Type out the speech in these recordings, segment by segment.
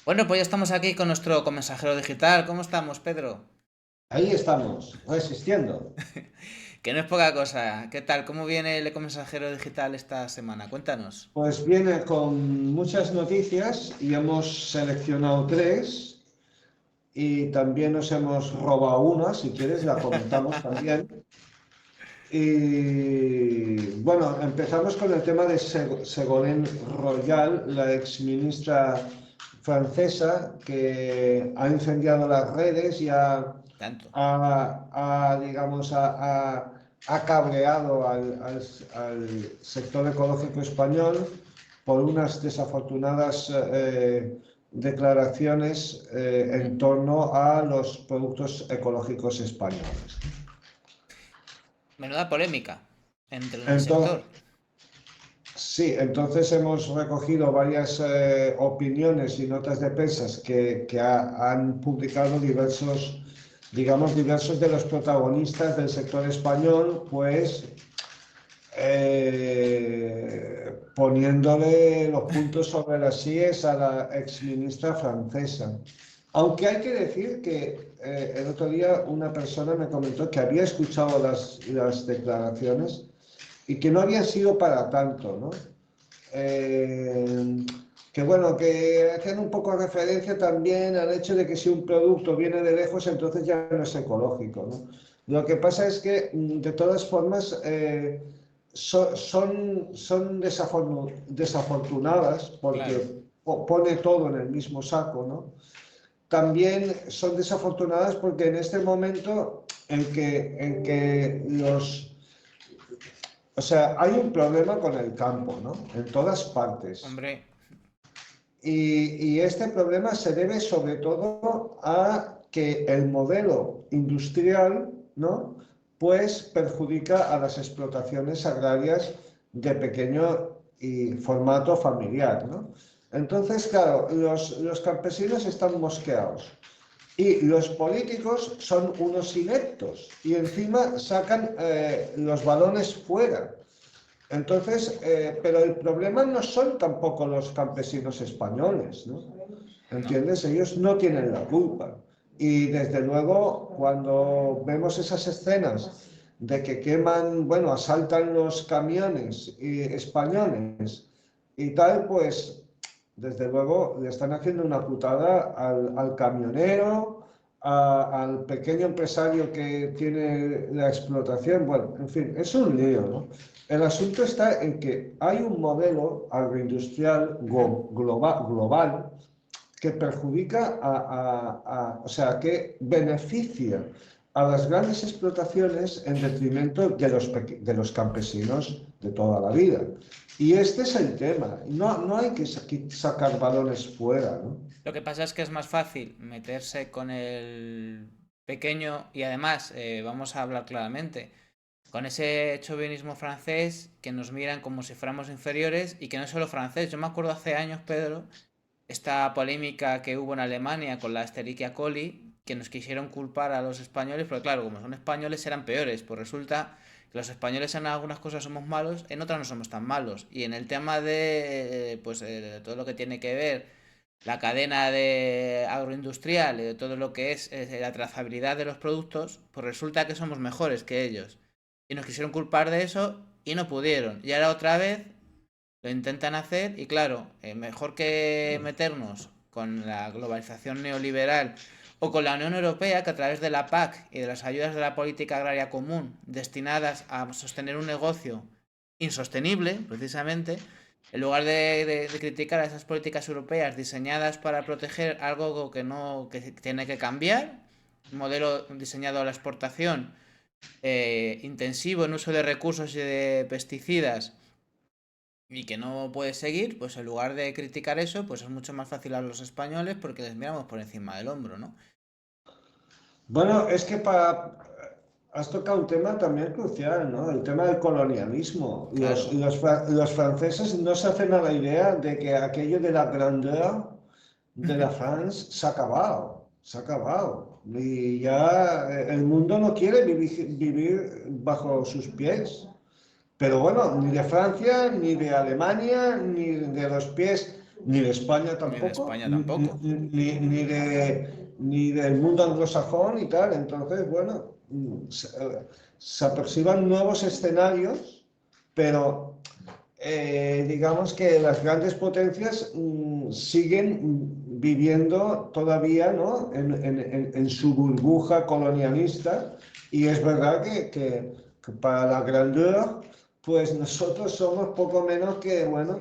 Bueno, pues ya estamos aquí con nuestro comensajero digital. ¿Cómo estamos, Pedro? Ahí estamos, resistiendo. Que no es poca cosa. ¿Qué tal? ¿Cómo viene el comensajero digital esta semana? Cuéntanos. Pues viene con muchas noticias y hemos seleccionado tres y también nos hemos robado una, si quieres la comentamos también. Y bueno, empezamos con el tema de Ségolène Royal, la exministra francesa que ha incendiado las redes y Tanto. digamos, ha cabreado al sector ecológico español por unas desafortunadas declaraciones en Mm. torno a los productos ecológicos españoles. Menuda polémica entre en el sector. Entonces, sí, entonces hemos recogido varias opiniones y notas de prensa que han publicado diversos, digamos, diversos de los protagonistas del sector español, pues poniéndole los puntos sobre las íes a la exministra francesa. Aunque hay que decir que el otro día una persona me comentó que había escuchado las declaraciones y que no habían sido para tanto, ¿no? Eh, que bueno, que hacen un poco referencia también al hecho de que si un producto viene de lejos, entonces ya no es ecológico, ¿no? Lo que pasa es que, de todas formas, son desafortunadas Claro. porque pone todo en el mismo saco, ¿no? También son desafortunadas porque en este momento en que o sea, hay un problema con el campo, ¿no? En todas partes. Hombre, Y este problema se debe sobre todo a que el modelo industrial, ¿no? Pues perjudica a las explotaciones agrarias de pequeño y formato familiar, ¿no? Entonces, claro, los campesinos están mosqueados y los políticos son unos ineptos y encima sacan los balones fuera. Entonces, pero el problema no son tampoco los campesinos españoles, ¿no? no. ¿Entiendes? Ellos no tienen la culpa. Y desde luego, cuando vemos esas escenas de que queman, bueno, asaltan los camiones españoles y tal, pues desde luego le están haciendo una putada al camionero, al pequeño empresario que tiene la explotación. Bueno, en fin, es un lío, ¿no? El asunto está en que hay un modelo agroindustrial Ujú. global que perjudica o sea, que beneficia a las grandes explotaciones en detrimento de los campesinos de toda la vida. Y este es el tema. No, no hay que sacar balones fuera, ¿no? Lo que pasa es que es más fácil meterse con el pequeño y además, vamos a hablar claramente, con ese chauvinismo francés que nos miran como si fuéramos inferiores y que no es solo francés. Yo me acuerdo hace años, Pedro, esta polémica que hubo en Alemania con la Escherichia coli, que nos quisieron culpar a los españoles, porque claro, como son españoles eran peores, pues resulta que los españoles en algunas cosas somos malos, en otras no somos tan malos. Y en el tema de pues de todo lo que tiene que ver la cadena de agroindustrial y de todo lo que es la trazabilidad de los productos, pues resulta que somos mejores que ellos. Y nos quisieron culpar de eso y no pudieron. Y ahora otra vez lo intentan hacer y claro, mejor que meternos con la globalización neoliberal o con la Unión Europea que a través de la PAC y de las ayudas de la política agraria común destinadas a sostener un negocio insostenible, precisamente, en lugar de criticar a esas políticas europeas diseñadas para proteger algo que no que tiene que cambiar, un modelo diseñado a la exportación intensivo en uso de recursos y de pesticidas y que no puede seguir, pues en lugar de criticar eso, pues es mucho más fácil a los españoles porque les miramos por encima del hombro, ¿no? Bueno, es que has tocado un tema también crucial, ¿no? El tema del colonialismo. Claro. Los franceses no se hacen a la idea de que aquello de la grandeur de la France se ha acabado, se ha acabado. Y ya el mundo no quiere vivir bajo sus pies. Pero bueno, ni de Francia, ni de Alemania, ni de los pies ni de España Ni de tampoco, España tampoco. ni del mundo anglosajón y tal. Entonces, bueno, se aproximan nuevos escenarios, pero digamos que las grandes potencias siguen viviendo todavía, ¿no? en su burbuja colonialista, y es verdad que para la grandeur, pues nosotros somos poco menos que, bueno,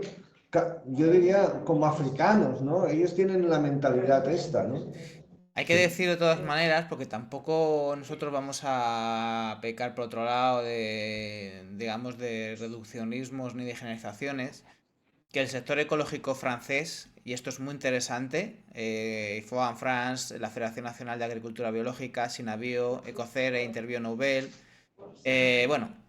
yo diría como africanos, ¿no? Ellos tienen la mentalidad esta, ¿no? Hay que Sí. decir de todas maneras, porque tampoco nosotros vamos a pecar por otro lado de, digamos, de reduccionismos ni de generalizaciones, que el sector ecológico francés, y esto es muy interesante, FOA en France, la Federación Nacional de Agricultura Biológica, Sinabio, Ecocer e Interbio Nobel, bueno,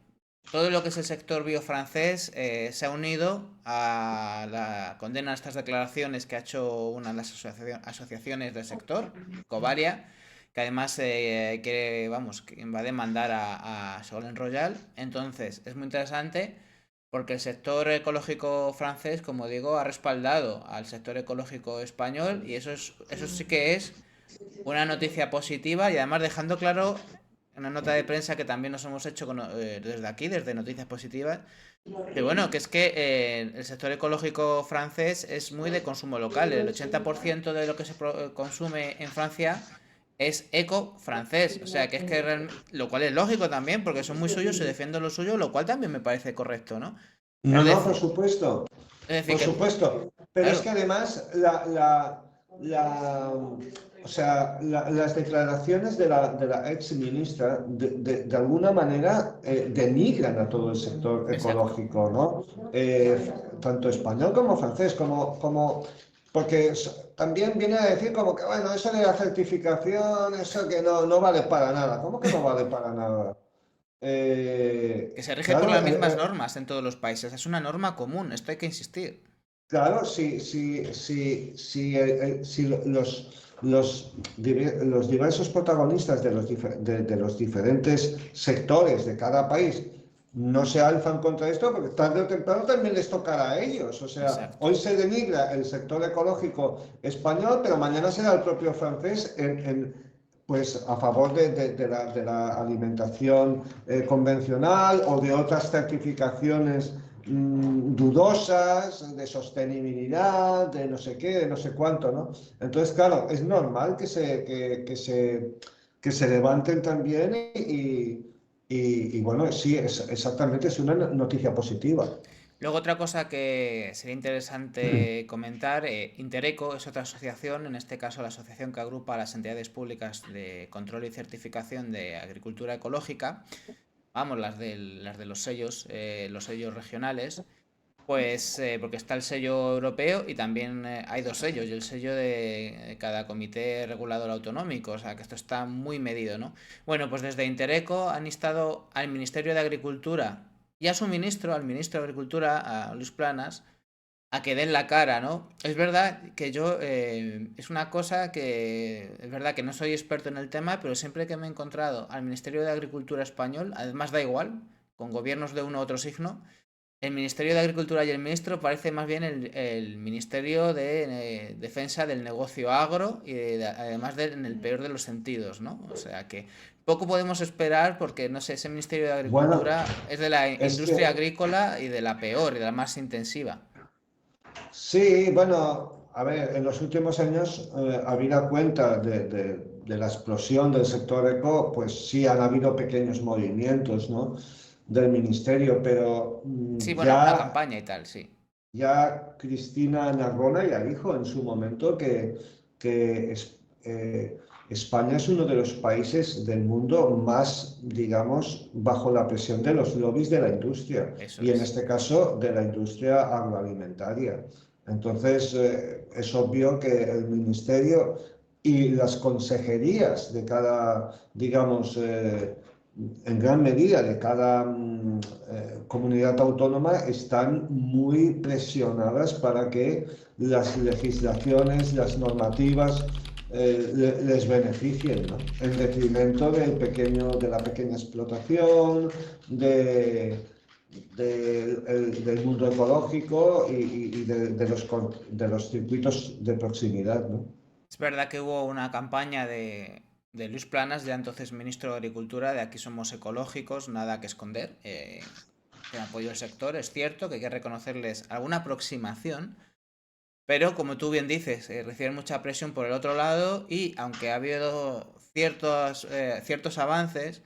todo lo que es el sector biofrancés se ha unido a la condena a estas declaraciones que ha hecho una de las asociaciones del sector, Covaria, que además vamos, que va a demandar a Ségolène Royal. Entonces, es muy interesante porque el sector ecológico francés, como digo, ha respaldado al sector ecológico español, y eso sí que es una noticia positiva, y además dejando claro una nota de prensa que también nos hemos hecho desde aquí, desde Noticias Positivas, que bueno, que es que el sector ecológico francés es muy de consumo local. El 80% de lo que se consume en Francia es eco francés. O sea, que es que lo cual es lógico también, porque son muy suyos, se defienden lo suyo, lo cual también me parece correcto, ¿no? No, Es no, por decir, supuesto, es decir por que, supuesto. Pero es claro, que además o sea, las declaraciones de la ex ministra de alguna manera denigran a todo el sector exacto. ecológico, ¿no? Tanto español como francés, porque también viene a decir como que, bueno, eso de la certificación, eso que no vale para nada. ¿Cómo que no vale para nada? Que se rige por Claro, las mismas normas en todos los países. Es una norma común, esto hay que insistir. claro, si los diversos protagonistas de los diferentes sectores de cada país no se alzan contra esto, porque tarde o temprano también les tocará a ellos. O sea, Exacto. hoy se denigra el sector ecológico español, pero mañana será el propio francés pues a favor de la alimentación convencional, o de otras certificaciones dudosas, de sostenibilidad, de no sé qué, de no sé cuánto, ¿no? Entonces, claro, es normal que se levanten también, y bueno, sí, exactamente, es una noticia positiva. Luego otra cosa que sería interesante comentar, Intereco es otra asociación, en este caso la asociación que agrupa a las entidades públicas de control y certificación de agricultura ecológica, vamos, las de los sellos regionales, pues porque está el sello europeo y también hay dos sellos, y el sello de cada comité regulador autonómico, o sea que esto está muy medido, ¿no? Bueno, pues desde Intereco han instado al Ministerio de Agricultura y a su ministro, al ministro de Agricultura, a Luis Planas, a que den la cara, ¿no? Es verdad que yo, es una cosa que, es verdad que no soy experto en el tema, pero siempre que me he encontrado al Ministerio de Agricultura español, además da igual, con gobiernos de uno u otro signo, el Ministerio de Agricultura y el ministro parece más bien el Ministerio de Defensa del Negocio Agro, y además en el peor de los sentidos, ¿no? O sea que poco podemos esperar porque, no sé, ese Ministerio de Bueno, Agricultura es de la es industria que agrícola y de la peor y de la más intensiva. sí, bueno, a ver, en los últimos años, habida cuenta de la explosión del sector eco, pues sí han habido pequeños movimientos, ¿no? Del ministerio, pero Sí, bueno, alguna campaña y tal, sí. ya Cristina Narbona ya dijo en su momento que España es uno de los países del mundo más, digamos, bajo la presión de los lobbies de la industria, Eso y en es. este caso de la industria agroalimentaria. Entonces, es obvio que el ministerio y las consejerías de cada, digamos, en gran medida de cada comunidad autónoma están muy presionadas para que las legislaciones, las normativas les beneficien, ¿no? En detrimento de la pequeña explotación, de, del mundo ecológico y de los circuitos de proximidad, ¿no? Es verdad que hubo una campaña de Luis Planas, ya entonces ministro de Agricultura, de aquí somos ecológicos, nada que esconder, en apoyo al sector. Es cierto que hay que reconocerles alguna aproximación, pero como tú bien dices, reciben mucha presión por el otro lado y aunque ha habido ciertos avances,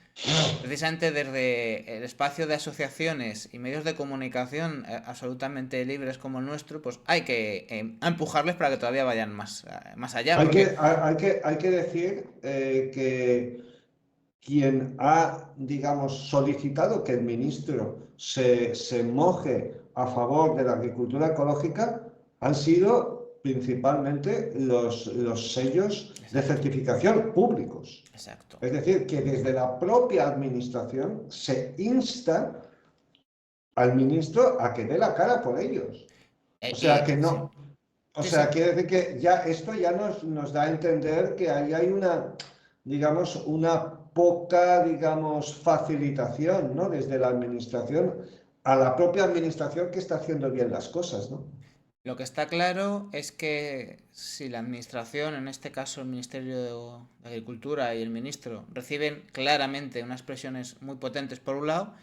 precisamente desde el espacio de asociaciones y medios de comunicación absolutamente libres como el nuestro, pues hay que empujarles para que todavía vayan más allá, porque Hay que decir que quien ha, digamos, solicitado que el ministro se moje a favor de la agricultura ecológica han sido principalmente los sellos de exacto, certificación públicos. exacto. Es decir, que desde la propia administración se insta al ministro a que dé la cara por ellos. O sea que Sí, no, o sí, sí. sea, quiere decir que ya esto ya nos da a entender que ahí hay una, digamos, una poca, digamos, facilitación, ¿no? Desde la administración a la propia administración que está haciendo bien las cosas, ¿no? Lo que está claro es que si la administración, en este caso el Ministerio de Agricultura y el ministro, reciben claramente unas presiones muy potentes por un lado,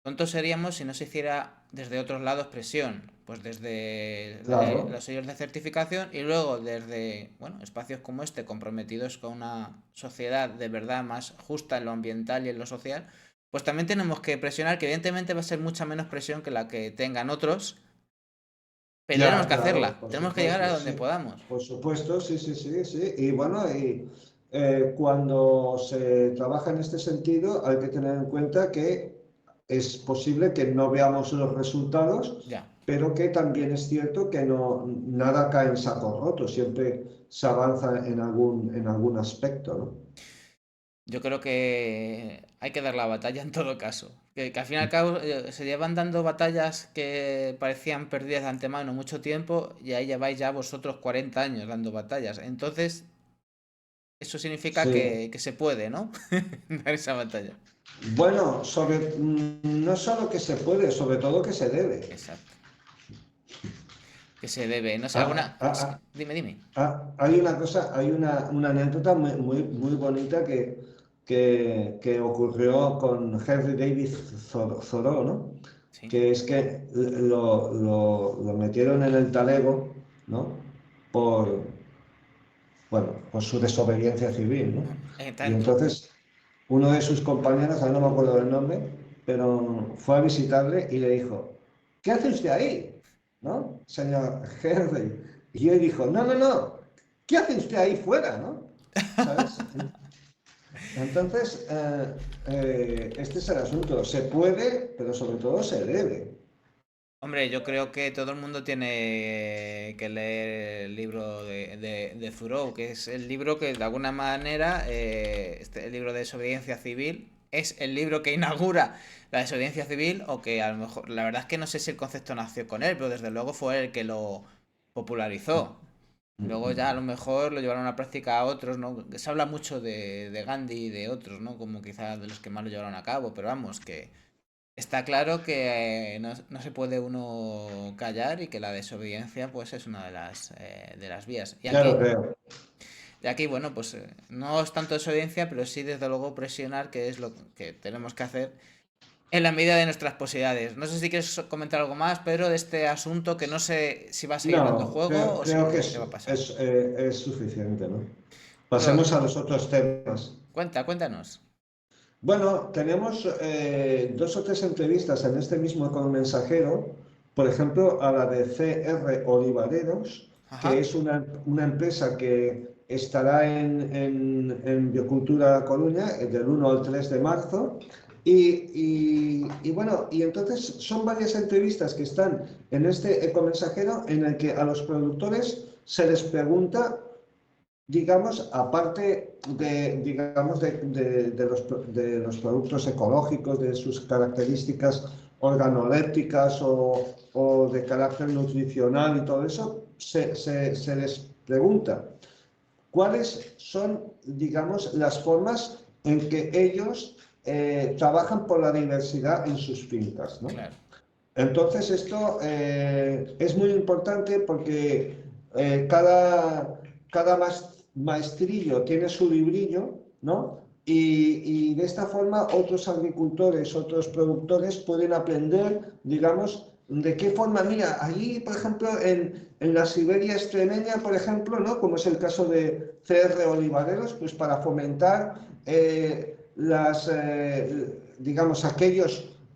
tontos seríamos si no se hiciera desde otros lados presión, pues desde Claro. los sellos de certificación y luego desde, bueno, espacios como este comprometidos con una sociedad de verdad más justa en lo ambiental y en lo social, pues también tenemos que presionar, que evidentemente va a ser mucha menos presión que la que tengan otros, pero tenemos Ya, que claro, hacerla, por tenemos que llegar a supuesto, donde sí. podamos. Por supuesto, sí, sí, sí, sí. Y bueno, cuando se trabaja en este sentido, hay que tener en cuenta que es posible que no veamos los resultados, Ya. pero que también es cierto que no, nada cae en saco roto, siempre se avanza en algún aspecto, ¿no? Yo creo que hay que dar la batalla en todo caso. Que al fin y al cabo se llevan dando batallas que parecían perdidas de antemano mucho tiempo y ahí lleváis ya vosotros 40 años dando batallas. Entonces, eso significa Sí. que se puede, ¿no? Dar esa batalla. Bueno, no solo que se puede, sobre todo que se debe. Exacto. Que se debe. No sé, Ah, alguna... ah, ah, Dime, dime. Hay una cosa, hay una anécdota muy bonita que ocurrió con Henry David Thoreau, ¿no? Sí. Que es que lo metieron en el talego, ¿no? Por, bueno, por su desobediencia civil, ¿no? Y Tanto. entonces uno de sus compañeros, ahora no me acuerdo del nombre, pero fue a visitarle y le dijo, ¿qué hace usted ahí? ¿No? Señor Henry. Y él dijo, no, no, no, ¿qué hace usted ahí fuera? ¿No? ¿Sabes? Entonces, este es el asunto. Se puede, pero sobre todo se debe. Hombre, yo creo que todo el mundo tiene que leer el libro de Thoreau, que es el libro que de alguna manera, el libro de desobediencia civil, es el libro que inaugura la desobediencia civil, o que a lo mejor, la verdad es que no sé si el concepto nació con él, pero desde luego fue el que lo popularizó. Luego ya a lo mejor lo llevaron a la práctica a otros, ¿no? Se habla mucho de Gandhi y de otros, ¿no? Como quizás de los que más lo llevaron a cabo, pero vamos, que está claro que no se puede uno callar y que la desobediencia pues es una de las vías. Ya lo creo. Y aquí, bueno, pues no es tanto desobediencia, pero sí desde luego presionar, que es lo que tenemos que hacer en la medida de nuestras posibilidades. No sé si quieres comentar algo más, Pedro, de este asunto que no sé si va a seguir dando No, juego o creo que qué va a pasar. es suficiente, ¿no? Pues lo- Pasemos a los otros temas. cuéntanos. Bueno, tenemos dos o tres entrevistas en este mismo con Mensajero, por ejemplo, a la de CR Olivareros, que Ajá. es una empresa que estará en Biocultura Coruña del 1 al 3 de marzo. Y bueno, y entonces son varias entrevistas que están en este ecomensajero en el que a los productores se les pregunta, digamos, aparte digamos, de los productos ecológicos, de sus características organolépticas o de carácter nutricional y todo eso, se les pregunta cuáles son, digamos, las formas en que ellos trabajan por la diversidad en sus fincas, ¿no? Claro. Entonces esto es muy importante porque cada maestrillo tiene su librillo, ¿no? Y de esta forma otros agricultores, otros productores pueden aprender, digamos, de qué forma, mira, allí, por ejemplo, en la Siberia extremeña, por ejemplo, ¿no? Como es el caso de CR Olivareros, pues para fomentar digamos,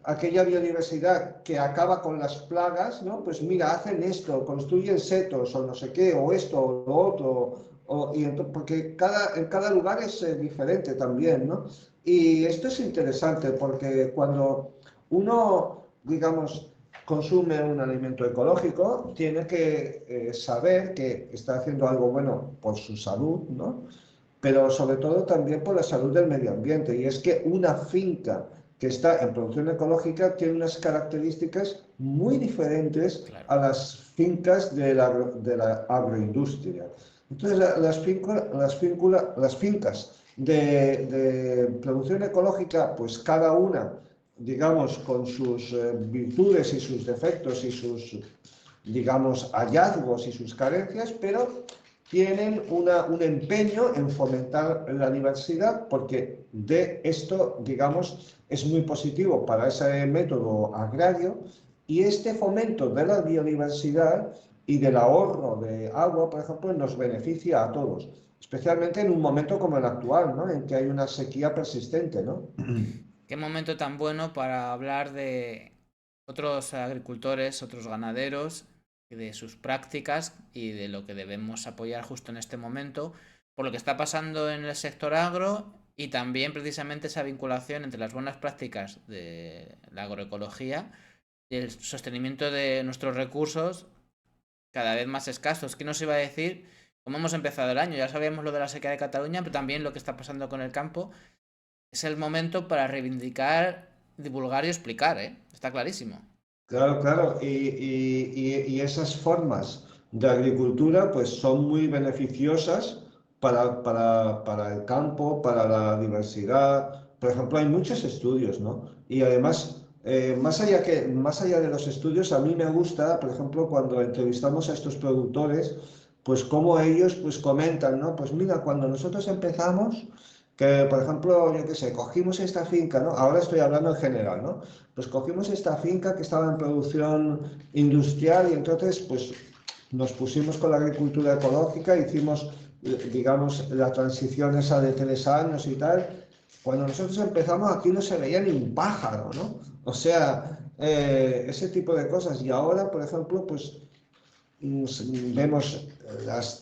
aquella biodiversidad que acaba con las plagas, ¿no? Pues mira, hacen esto, construyen setos o no sé qué, o esto o lo otro, porque en cada lugar es diferente también, ¿no? Y esto es interesante porque cuando uno, digamos, consume un alimento ecológico, tiene que saber que está haciendo algo bueno por su salud, ¿no? Pero sobre todo también por la salud del medio ambiente. Y es que una finca que está en producción ecológica tiene unas características muy diferentes Claro. a las fincas de la agroindustria. Entonces, las fincas de producción ecológica, pues cada una, digamos, con sus virtudes y sus defectos y sus, digamos, hallazgos y sus carencias, pero tienen un empeño en fomentar la diversidad porque de esto, digamos, es muy positivo para ese método agrario y este fomento de la biodiversidad y del ahorro de agua, por ejemplo, nos beneficia a todos, especialmente en un momento como el actual, ¿no? En que hay una sequía persistente, ¿no? Qué momento tan bueno para hablar de otros agricultores, otros ganaderos, y de sus prácticas y de lo que debemos apoyar justo en este momento, por lo que está pasando en el sector agro y también precisamente esa vinculación entre las buenas prácticas de la agroecología y el sostenimiento de nuestros recursos cada vez más escasos. ¿Qué nos iba a decir? Como hemos empezado el año, ya sabíamos lo de la sequía de Cataluña, pero también lo que está pasando con el campo. Es el momento para reivindicar, divulgar y explicar, ¿eh? Está clarísimo. Claro, claro, y esas formas de agricultura pues son muy beneficiosas para el campo, para la diversidad. Por ejemplo, hay muchos estudios, ¿no? Y además, más allá de los estudios, a mí me gusta, por ejemplo, cuando entrevistamos a estos productores, pues cómo ellos pues comentan, ¿no? Pues mira, cuando nosotros empezamos, que por ejemplo, yo qué sé, cogimos esta finca, ¿no? Ahora estoy hablando en general, ¿no? Pues cogimos esta finca que estaba en producción industrial y entonces pues nos pusimos con la agricultura ecológica, hicimos, digamos, la transición esa de 3 años y tal. Cuando nosotros empezamos aquí no se veía ni un pájaro, ¿no? O sea, ese tipo de cosas. Y ahora, por ejemplo, pues vemos las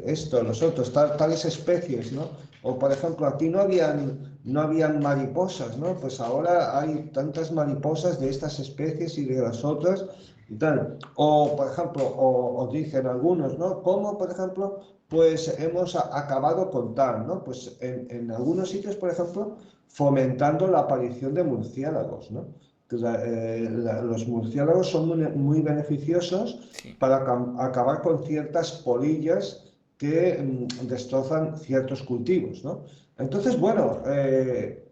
esto, los otros, tales especies, ¿no? O por ejemplo, aquí no habían mariposas, ¿no? Pues ahora hay tantas mariposas de estas especies y de las otras y tal. O por ejemplo, o dicen algunos, ¿no? Como por ejemplo, pues hemos acabado con tal, ¿no? Pues en algunos sitios, por ejemplo, fomentando la aparición de murciélagos, ¿no? Los murciélagos son muy beneficiosos Sí. para acabar con ciertas polillas que destrozan ciertos cultivos, ¿no? Entonces, bueno,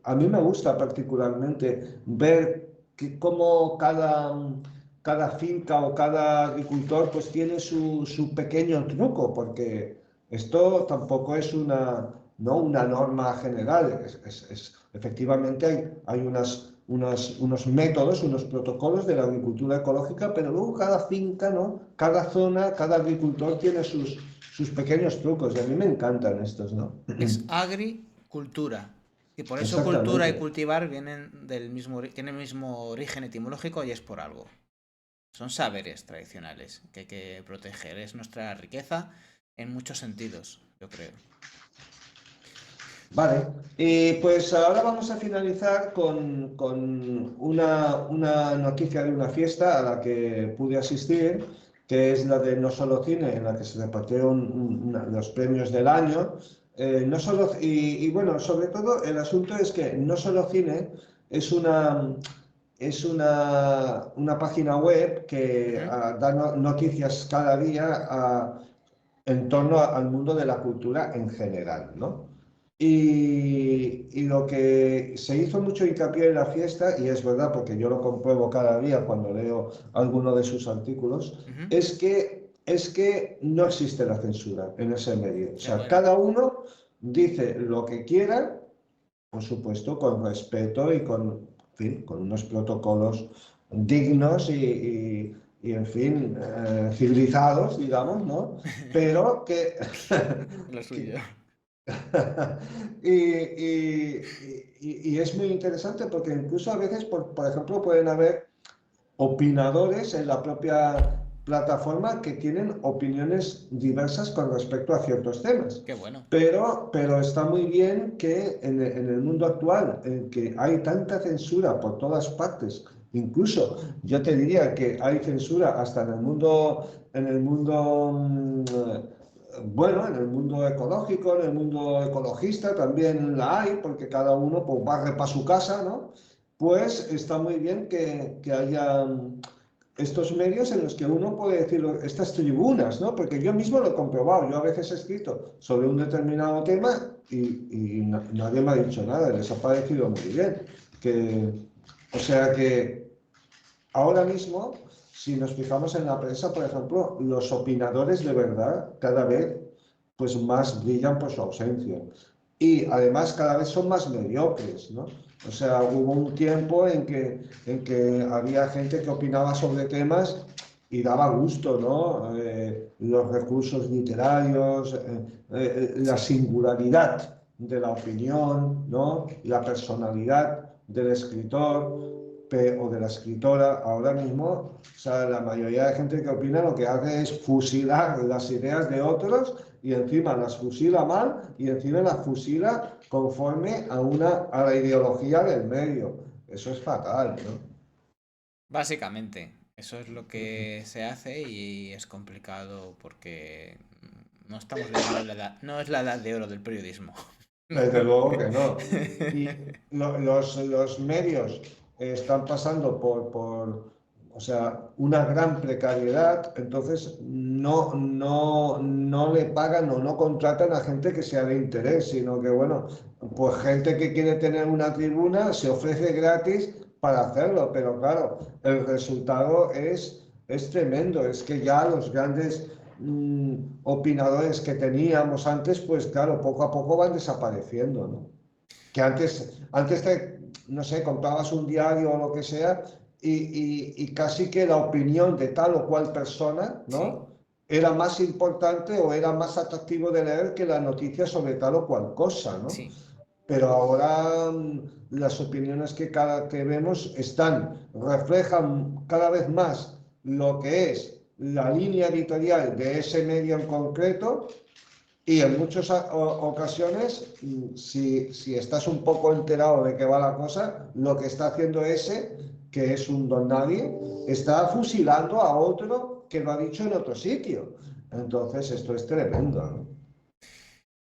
a mí me gusta particularmente ver cómo cada finca o cada agricultor pues tiene su pequeño truco, porque esto tampoco es no una norma general, efectivamente hay unos métodos, unos protocolos de la agricultura ecológica, pero luego cada finca, ¿no? Cada zona, cada agricultor tiene sus pequeños trucos y a mí me encantan estos, ¿no? Es agricultura. Y por eso cultura y Exactamente. cultivar vienen tienen el mismo origen etimológico y es por algo. Son saberes tradicionales que hay que proteger. Es nuestra riqueza en muchos sentidos, yo creo. Vale, pues ahora vamos a finalizar con una noticia de una fiesta a la que pude asistir, que es la de No Solo Cine, en la que se repartieron los premios del año. No solo, y bueno, sobre todo el asunto es que No Solo Cine es una página web que Ujú. da noticias cada día en torno al mundo de la cultura en general, ¿no? Y lo que se hizo mucho hincapié en la fiesta, y es verdad porque yo lo compruebo cada día cuando leo alguno de sus artículos, Ujú. es que no existe la censura en ese medio. O Qué sea, bueno. cada uno dice lo que quiera, por supuesto, con respeto y con, en fin, con unos protocolos dignos en fin, civilizados, digamos, ¿no? Pero que, Lo suyo. que, y es muy interesante porque incluso a veces, por ejemplo, pueden haber opinadores en la propia plataforma que tienen opiniones diversas con respecto a ciertos temas. Qué bueno. Pero está muy bien que en el mundo actual, en que hay tanta censura por todas partes, incluso yo te diría que hay censura hasta bueno, en el mundo ecológico, en el mundo ecologista también la hay, porque cada uno pues, barre para su casa, ¿no? Pues está muy bien que haya estos medios en los que uno puede decir estas tribunas, ¿no? Porque yo mismo lo he comprobado. Yo a veces he escrito sobre un determinado tema y nadie me ha dicho nada, les ha parecido muy bien. Que, o sea que ahora mismo, si nos fijamos en la prensa, por ejemplo, los opinadores de verdad cada vez pues más brillan por su ausencia. Y además cada vez son más mediocres, ¿no? O sea, hubo un tiempo en que había gente que opinaba sobre temas y daba gusto, ¿no? Los recursos literarios, la Sí. singularidad de la opinión, ¿no? La personalidad del escritor o de la escritora. Ahora mismo, o sea, la mayoría de gente que opina lo que hace es fusilar las ideas de otros y encima las fusila mal y encima las fusila conforme a la ideología del medio. Eso es fatal, ¿no? Básicamente, eso es lo que se hace y es complicado porque no estamos viviendo la edad, no es la edad de oro del periodismo. Desde luego que no. Y los medios están pasando o sea, una gran precariedad, entonces no le pagan o no contratan a gente que sea de interés, sino que, bueno, pues gente que quiere tener una tribuna se ofrece gratis para hacerlo, pero claro, el resultado es tremendo, es que ya los grandes opinadores que teníamos antes, pues claro, poco a poco van desapareciendo, ¿no? Que antes no sé, comprabas un diario o lo que sea y casi que la opinión de tal o cual persona, Sí, ¿no? Era más importante o era más atractivo de leer que la noticia sobre tal o cual cosa, ¿no? sí, Pero ahora las opiniones que vemos reflejan cada vez más lo que es la línea editorial de ese medio en concreto y en muchas ocasiones, si estás un poco enterado de qué va la cosa, lo que está haciendo ese, que es un don nadie, está fusilando a otro que lo ha dicho en otro sitio. Entonces, esto es tremendo, ¿no?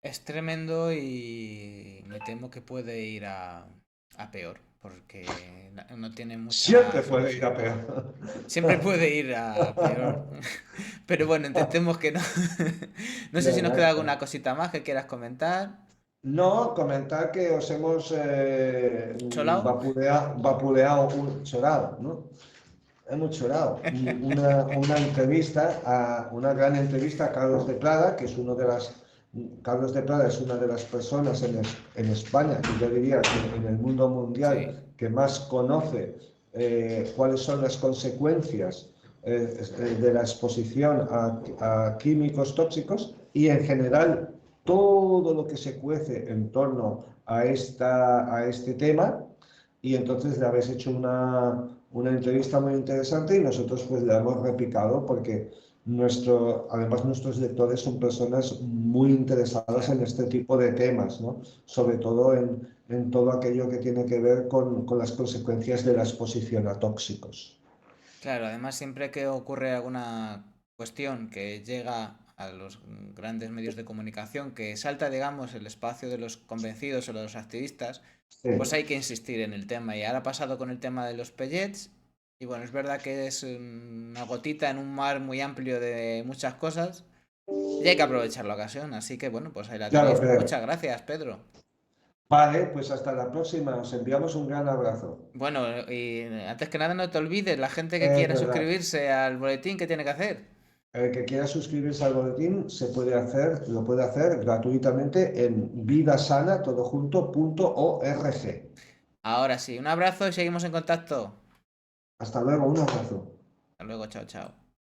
es tremendo y me temo que puede ir a peor porque no tiene mucha Siempre puede ir solución. a peor. Siempre puede ir a peor. Pero bueno, intentemos que no. No sé si nos Venga, queda pues. alguna cosita más que quieras comentar. No, comentar que os hemos ¿Cholao? vapuleado, chorado, ¿no? Hemos chorado una entrevista, una gran entrevista a Carlos de Prada, que es Carlos de Prada es una de las personas en España, que yo diría que en el mundo Sí. mundial, que más conoce cuáles son las consecuencias de la exposición a químicos tóxicos y en general todo lo que se cuece en torno a este tema. Y entonces le habéis hecho una entrevista muy interesante y nosotros pues la hemos replicado porque además nuestros lectores son personas muy interesadas Claro. en este tipo de temas, ¿no? Sobre todo en todo aquello que tiene que ver con las consecuencias de la exposición a tóxicos. Claro, además siempre que ocurre alguna cuestión que llega a los grandes medios de comunicación, que salta, digamos, el espacio de los convencidos o de los activistas, Sí, pues hay que insistir en el tema. Y ahora ha pasado con el tema de los pellets. Y bueno, es verdad que es una gotita en un mar muy amplio de muchas cosas, Y hay que aprovechar la ocasión, así que bueno, pues ahí la Ya lo tenéis. creo. Muchas gracias, Pedro. Vale, pues hasta la próxima. Os enviamos un gran abrazo. Bueno, y antes que nada no te olvides, la gente que Es quiera verdad. suscribirse al boletín, ¿qué tiene que hacer? El que quiera suscribirse al boletín lo puede hacer gratuitamente en vidasana.org. Ahora sí, un abrazo y seguimos en contacto. Hasta luego, un abrazo. Hasta luego, chao, chao.